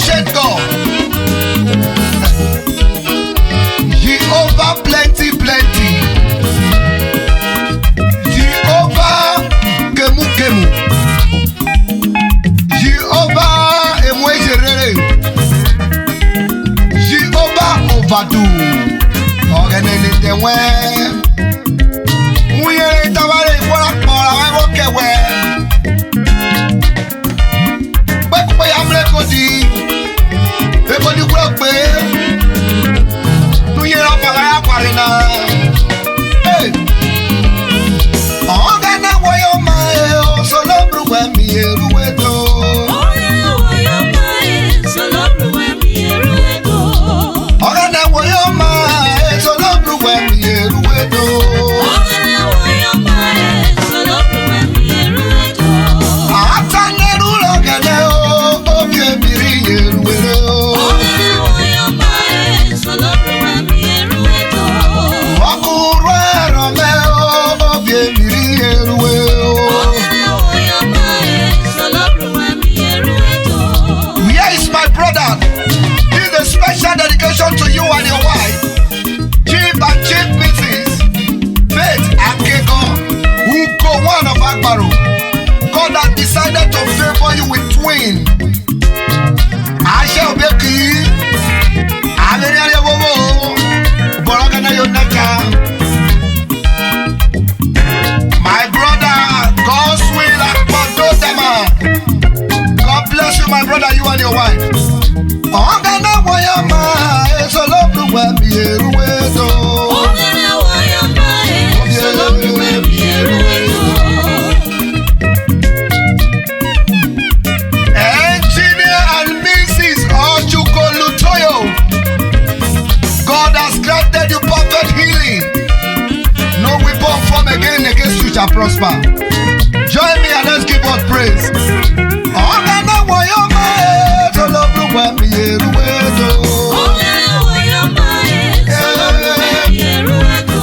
Ancient God, Jehovah plenty, Jehovah kemu, Jehovah emwejerere, Jehovah overdue. Oghene ni dewe, muye tawale wala kora wewo kewe. Bekwe amle kodi, ekodi kulope. Nuye rafala ya kwarina. Hey, Oghene woyo mae o solo bruwe mi eruwedo. Oghene woyo mae solo bruwe mi eruwedo. Oghene woyo mae solo bruwe mi eruwedo. Oghene woyo mae solo bruwe mi eruwedo. Ataneru logene o obie miri eruwedo. Oghene woyo mae solo bruwe mi eruwedo. Okurwe rome o obie miri eruwedo. Oghene woyo mae solo bruwe mi eruwedo. Where is my brother? This is a special dedication to you and your wife, Chief and Chief Mrs. Faith Akego, who go one of Agbaro. God has decided to favor you with twin. I shall be key. I'm in the Urhobo. Borogana Yonaka. My brother, God's will Akbodotema. God bless you, my brother, you and your wife. Oghene woyo mae solo bruwe mi eruwedo. Oghene woyo mae solo bruwe mi eruwedo. Engineer and Mrs. Ojukolutoyo, God has granted you perfect healing. No weapon formed against you shall prosper. Join me and let's give God praise. Oghene woyo mae solo bruwe mi eruwedo. Oghene woyo mae solo bruwe mi eruwedo.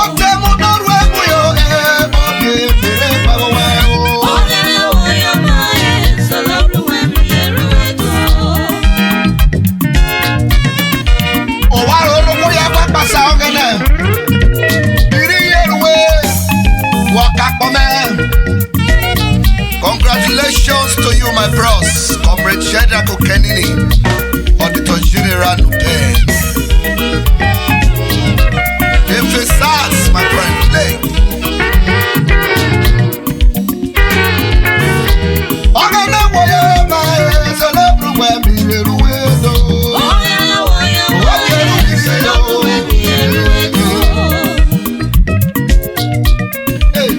Otemu norwe buyo obie mere pawe o. Oghene woyo mae solo bruwe mi eruwedo. Owaro romo ya papasa oghene. Biri eruwe wakakome. Congratulations to you, my bros, Comrade Shedrack Okenini, Auditor General Nude. Emphasis, my friend, play. Oghene woyo mae solo bruwe mi eruwedo. Oghene woyo mae solo bruwe mi eruwedo. Hey.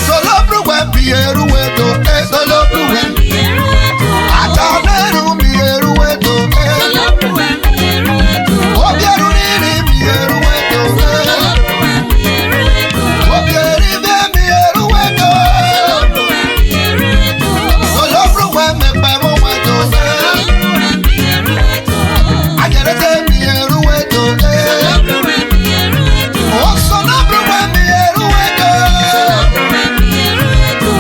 Solo bruwe mi eruwedo. Solo bruwe mi eruwedo. Ataneru mi eruwedo. Solo bruwe mi eruwedo. Obieru nini mi eruwedo. Solo bruwe mi eruwedo. Obieri be mi eruwedo. Solo bruwe mi eruwedo. Solo bruwe me pemo wedo. Solo bruwe mi eruwedo. Ajerete mi eruwedo. Solo bruwe mi eruwedo. Oh, solo bruwe mi eruwedo. Solo bruwe mi eruwedo.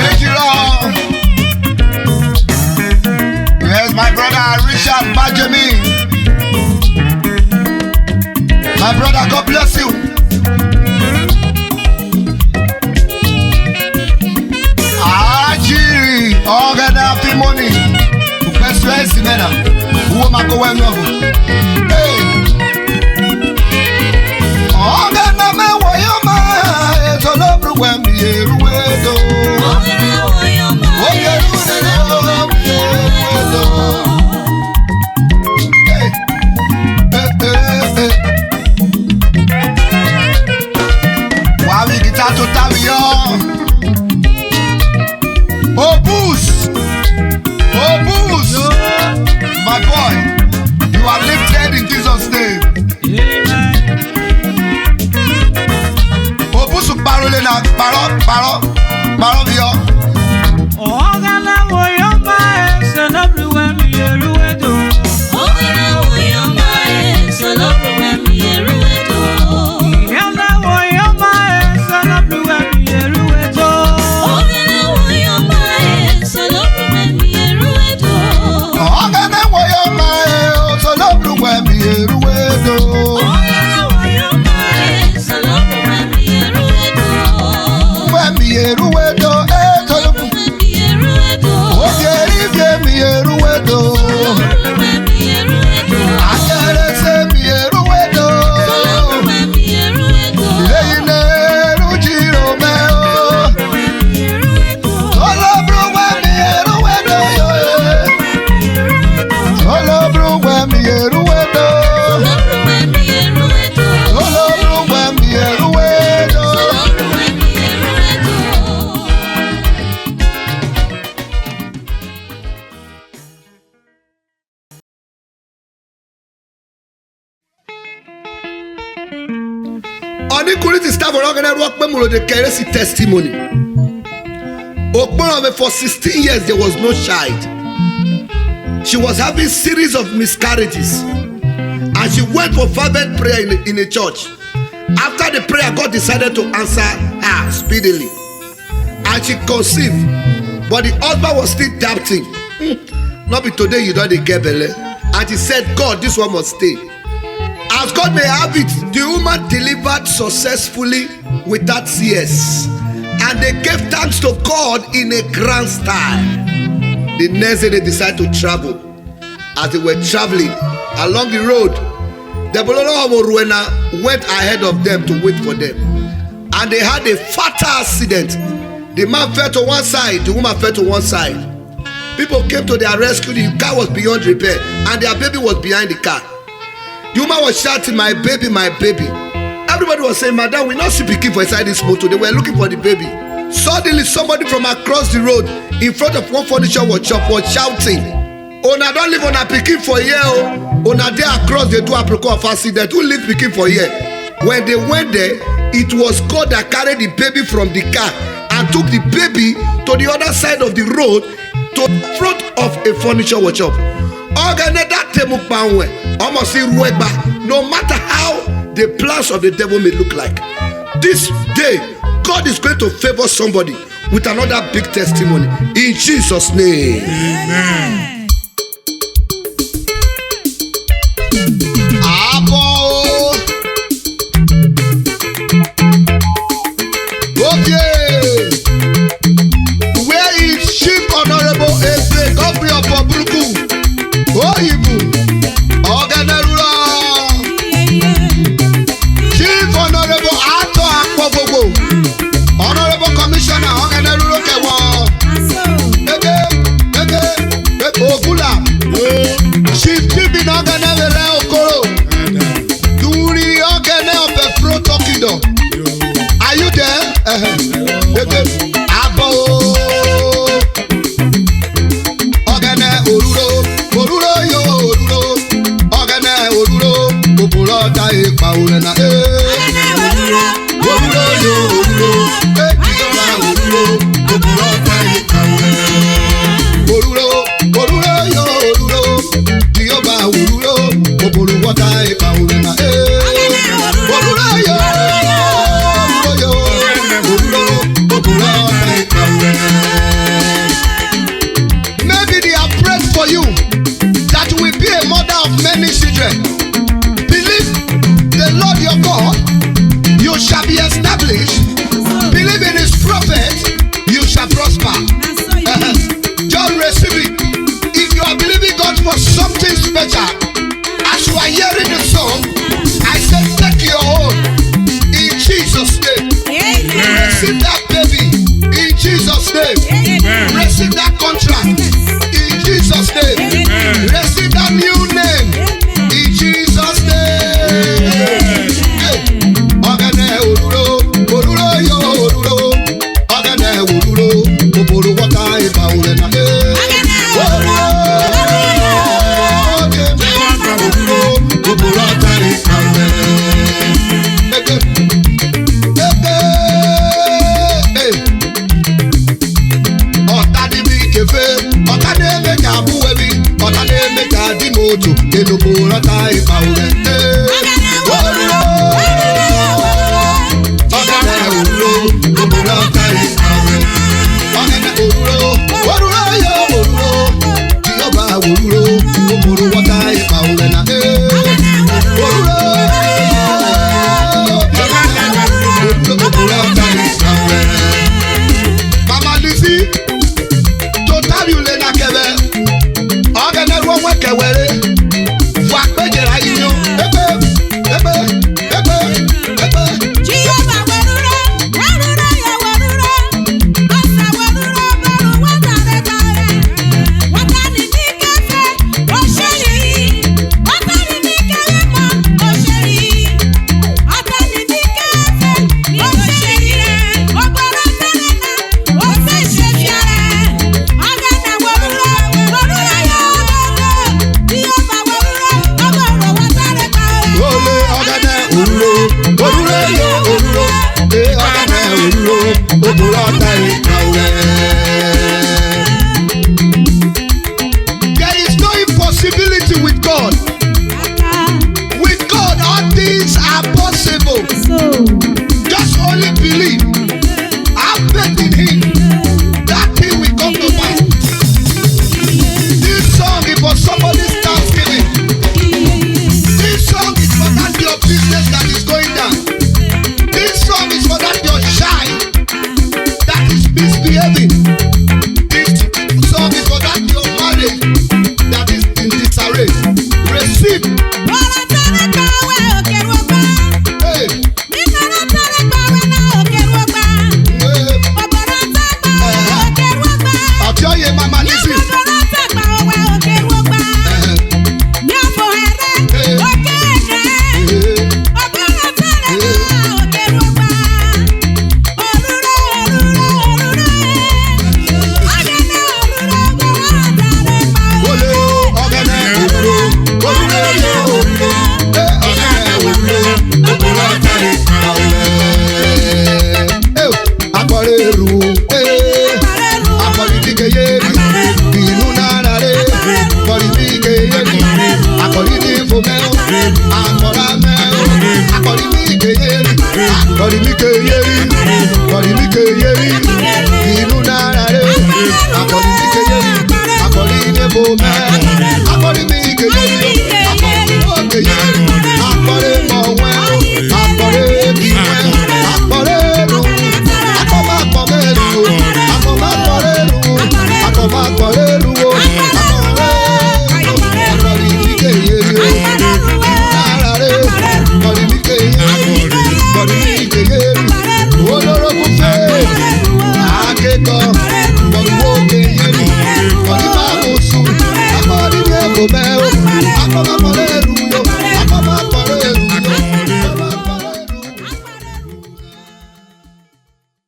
Ejiro. Where's my brother Richard Bajemi? My brother, God bless you. Ajiri, Oghene happy money. Upesu esi mena. Uwo mako wenogo. Hey. Oghene me woyo mae solo bruwe mi eruwedo. Oghene woyo mae solo bruwe mi eruwedo. Hey. Wawi kita to tabiyo. Obus, my boy, you are lifted in Jesus' name. Obus parole na paro bio. Oghene woyo mae solo bruwe mi eruwedo. Oghene woyo mae solo bruwe mi eruwedo. Oghene woyo mae solo Oni kuriti staff for Oghene work pe mulo de keresi testimony. Okporo for 16 years there was no child. She was having series of miscarriages. And she went for fervent prayer in a church. After the prayer, God decided to answer her speedily. And she conceived. But the husband was still doubting. Not be today you don't get belly. And he said, God, this one must stay. As God may have it, the woman delivered successfully without CS. And they gave thanks to God in a grand style. The next day they decided to travel. As they were traveling along the road, the Urhobo went ahead of them to wait for them. And they had a fatal accident. The man fell to one side, the woman fell to one side. People came to their rescue, the car was beyond repair, and their baby was behind the car. The woman was shouting, my baby, my baby. Everybody was saying, madam, we not see pikin for inside this motor. They were looking for the baby. Suddenly, somebody from across the road in front of one furniture workshop was shouting, Ona don't live on a pikin for here. Ona there across the door of accident. Who live pikin for here? When they went there, it was God that carried the baby from the car and took the baby to the other side of the road to the front of a furniture workshop. No matter how the plans of the devil may look like, this day God is going to favor somebody with another big testimony in Jesus' name. Amen. Honorable Commissioner Oghene Kewo Ogula Chief Jibin Oghene Okoro Duri Oghene of Pro Tokido. Are you there? Abo Oghene Oruro yo Oruro Oghene Oruro Opuro Dai Paulena Oruro yo Oruro Maybe they are prayed for you that you will be a mother of many children. Believe the Lord your God, you shall be established. Believe in his prophet, you shall prosper. Just receive it. If you are believing God for something special, as you are hearing the song, I said take your own in Jesus' name. Amen. Receive that baby in Jesus' name. Amen. Receive that contract in Jesus' name. Amen. Receive that new name in Jesus' name. Oghene Oruro, Oruro yo Oruro, Oghene Oruro, Oporo waka iba urena. There is no impossibility with God. With God, all things are possible. Just only believe. Have faith in Him. That thing will come to pass. This song is for somebody's thanksgiving. This song is for that your business that is going down. This song is for that your child that is misbehaving. This song is for that your marriage that is in disarray. Receive. Body me ke yeri,